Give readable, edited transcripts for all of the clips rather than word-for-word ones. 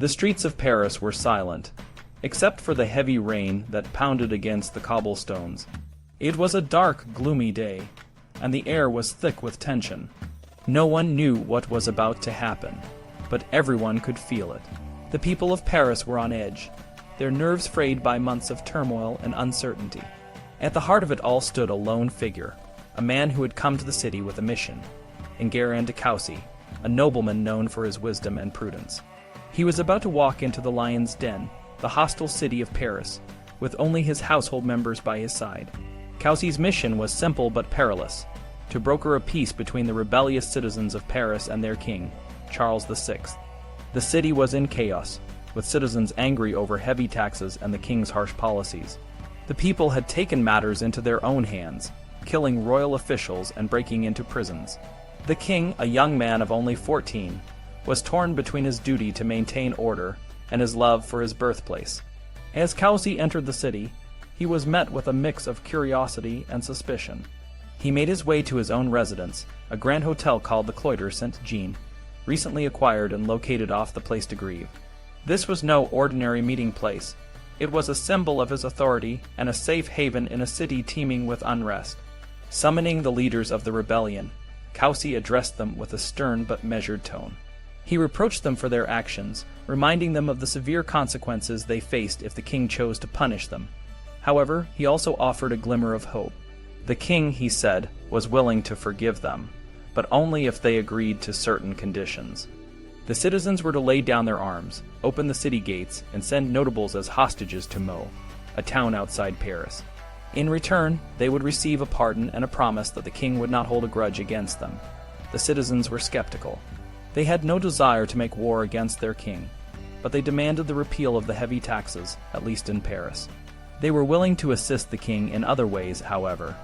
The streets of Paris were silent, except for the heavy rain that pounded against the cobblestones. It was a dark, gloomy day, and the air was thick with tension. No one knew what was about to happen, but everyone could feel it. The people of Paris were on edge, their nerves frayed by months of turmoil and uncertainty. At the heart of it all stood a lone figure, a man who had come to the city with a mission, Enguerrand de Coucy, a nobleman known for his wisdom and prudence. He was about to walk into the lion's den, the hostile city of Paris, with only his household members by his side. Coucy's mission was simple but perilous, to broker a peace between the rebellious citizens of Paris and their king, Charles VI. The city was in chaos, with citizens angry over heavy taxes and the king's harsh policies. The people had taken matters into their own hands, killing royal officials and breaking into prisons. The king, a young man of only 14, was torn between his duty to maintain order and his love for his birthplace. As Coucy entered the city, he was met with a mix of curiosity and suspicion. He made his way to his own residence, a grand hotel called the Cloitre Saint-Jean, recently acquired and located off the Place de Grève. This was no ordinary meeting place. It was a symbol of his authority and a safe haven in a city teeming with unrest. Summoning the leaders of the rebellion, Coucy addressed them with a stern but measured tone. He reproached them for their actions, reminding them of the severe consequences they faced if the king chose to punish them. However, he also offered a glimmer of hope. The king, he said, was willing to forgive them, but only if they agreed to certain conditions. The citizens were to lay down their arms, open the city gates, and send notables as hostages to Meaux, a town outside Paris. In return, they would receive a pardon and a promise that the king would not hold a grudge against them. The citizens were skeptical. They had no desire to make war against their king, but they demanded the repeal of the heavy taxes, at least in Paris. They were willing to assist the king in other ways, however,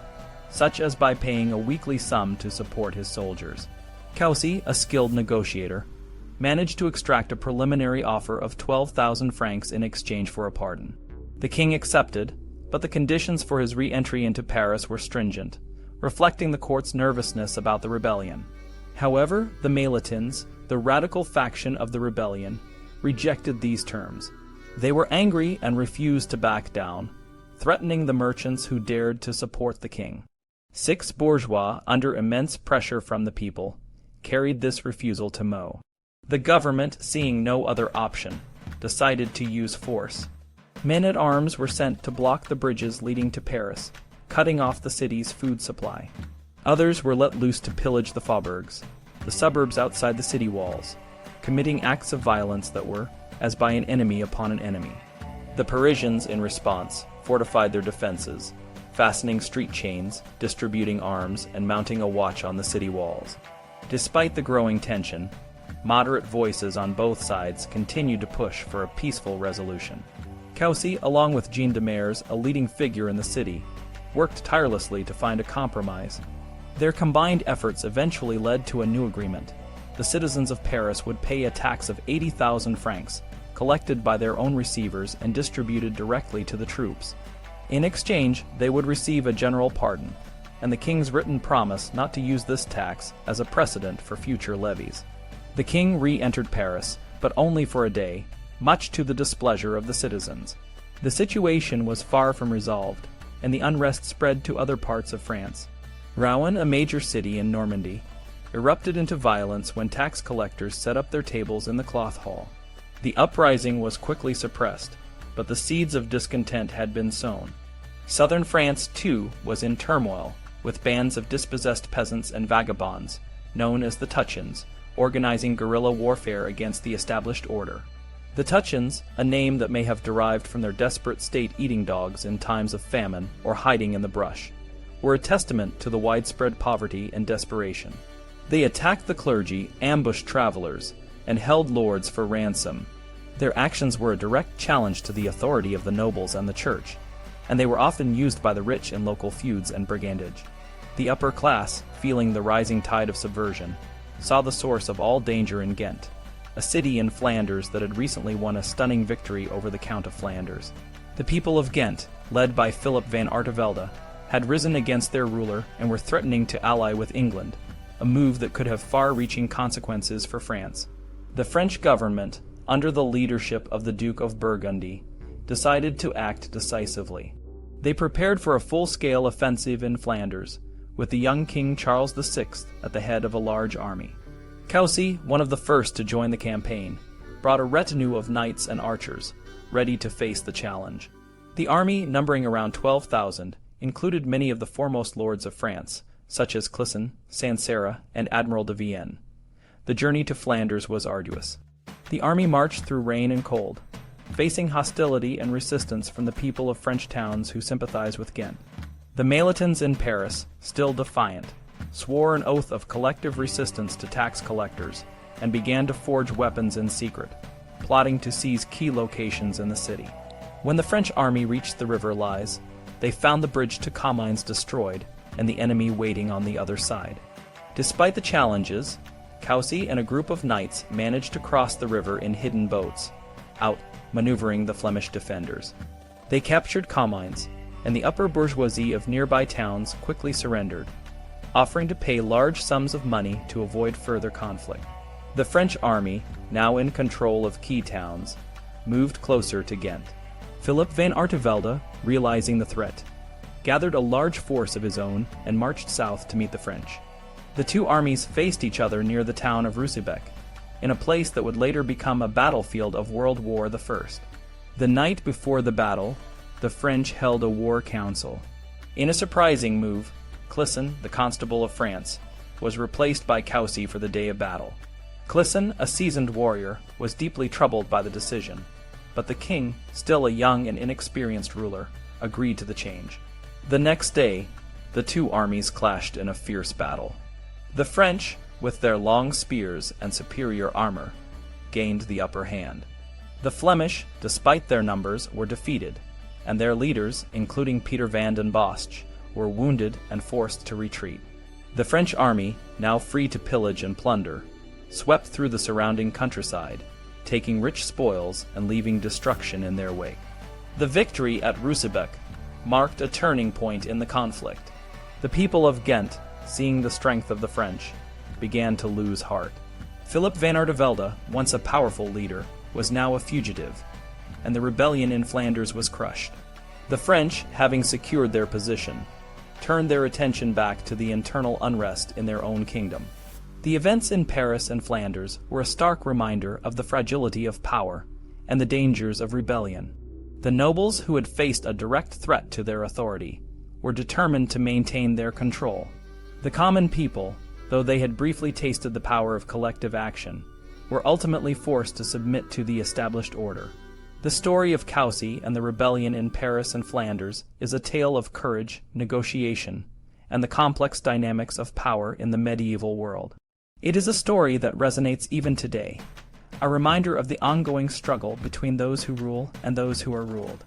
such as by paying a weekly sum to support his soldiers. Coucy, a skilled negotiator, managed to extract a preliminary offer of 12,000 francs in exchange for a pardon. The king accepted, but the conditions for his re-entry into Paris were stringent, reflecting the court's nervousness about the rebellion. However, the Maillotins, the radical faction of the rebellion, rejected these terms. They were angry and refused to back down, threatening the merchants who dared to support the king. 6 bourgeois, under immense pressure from the people, carried this refusal to Meaux. The government, seeing no other option, decided to use force. Men-at-arms were sent to block the bridges leading to Paris, cutting off the city's food supply. Others were let loose to pillage the faubourgs, the suburbs outside the city walls, committing acts of violence that were as by an enemy upon an enemy. The Parisians, in response, fortified their defenses, fastening street chains, distributing arms, and mounting a watch on the city walls. Despite the growing tension, moderate voices on both sides continued to push for a peaceful resolution. Coucy, along with Jean de Maers, a leading figure in the city, worked tirelessly to find a compromise. Their combined efforts eventually led to a new agreement. The citizens of Paris would pay a tax of 80,000 francs, collected by their own receivers and distributed directly to the troops. In exchange, they would receive a general pardon, and the king's written promise not to use this tax as a precedent for future levies. The king re-entered Paris, but only for a day, much to the displeasure of the citizens. The situation was far from resolved, and the unrest spread to other parts of France. Rouen, a major city in Normandy, erupted into violence when tax collectors set up their tables in the cloth hall. The uprising was quickly suppressed, but the seeds of discontent had been sown. Southern France, too, was in turmoil, with bands of dispossessed peasants and vagabonds, known as the Tutchins, organizing guerrilla warfare against the established order. The Tutchins, a name that may have derived from their desperate state eating dogs in times of famine or hiding in the brush, were a testament to the widespread poverty and desperation. They attacked the clergy, ambushed travelers, and held lords for ransom. Their actions were a direct challenge to the authority of the nobles and the church, and they were often used by the rich in local feuds and brigandage. The upper class, feeling the rising tide of subversion, saw the source of all danger in Ghent, a city in Flanders that had recently won a stunning victory over the Count of Flanders. The people of Ghent, led by Philip van Artevelde, had risen against their ruler and were threatening to ally with England, a move that could have far-reaching consequences for France. The French government, under the leadership of the Duke of Burgundy, decided to act decisively. They prepared for a full-scale offensive in Flanders, with the young King Charles VI at the head of a large army. Coucy, one of the first to join the campaign, brought a retinue of knights and archers, ready to face the challenge. The army, numbering around 12,000, included many of the foremost lords of France, such as Clisson, Sancerre, and Admiral de Vienne. The journey to Flanders was arduous. The army marched through rain and cold, facing hostility and resistance from the people of French towns who sympathized with Ghent. The Maillotins in Paris, still defiant, swore an oath of collective resistance to tax collectors and began to forge weapons in secret, plotting to seize key locations in the city. When the French army reached the river Lys, they found the bridge to Comines destroyed and the enemy waiting on the other side. Despite the challenges, Coucy and a group of knights managed to cross the river in hidden boats, out-maneuvering the Flemish defenders. They captured Comines, and the upper bourgeoisie of nearby towns quickly surrendered, offering to pay large sums of money to avoid further conflict. The French army, now in control of key towns, moved closer to Ghent. Philip van Artevelde, realizing the threat, gathered a large force of his own and marched south to meet the French. The two armies faced each other near the town of Ruysbeek, in a place that would later become a battlefield of World War I. The night before the battle, the French held a war council. In a surprising move, Clisson, the Constable of France, was replaced by Coucy for the day of battle. Clisson, a seasoned warrior, was deeply troubled by the decision, but the king, still a young and inexperienced ruler, agreed to the change. The next day, the two armies clashed in a fierce battle. The French, with their long spears and superior armor, gained the upper hand. The Flemish, despite their numbers, were defeated, and their leaders, including Peter van den Bosch, were wounded and forced to retreat. The French army, now free to pillage and plunder, swept through the surrounding countryside, taking rich spoils and leaving destruction in their wake. The victory at Ruysbeek marked a turning point in the conflict. The people of Ghent, seeing the strength of the French, began to lose heart. Philip van Artevelde, once a powerful leader, was now a fugitive, and the rebellion in Flanders was crushed. The French, having secured their position, turned their attention back to the internal unrest in their own kingdom. The events in Paris and Flanders were a stark reminder of the fragility of power and the dangers of rebellion. The nobles who had faced a direct threat to their authority were determined to maintain their control. The common people, though they had briefly tasted the power of collective action, were ultimately forced to submit to the established order. The story of Coucy and the rebellion in Paris and Flanders is a tale of courage, negotiation, and the complex dynamics of power in the medieval world. It is a story that resonates even today, a reminder of the ongoing struggle between those who rule and those who are ruled.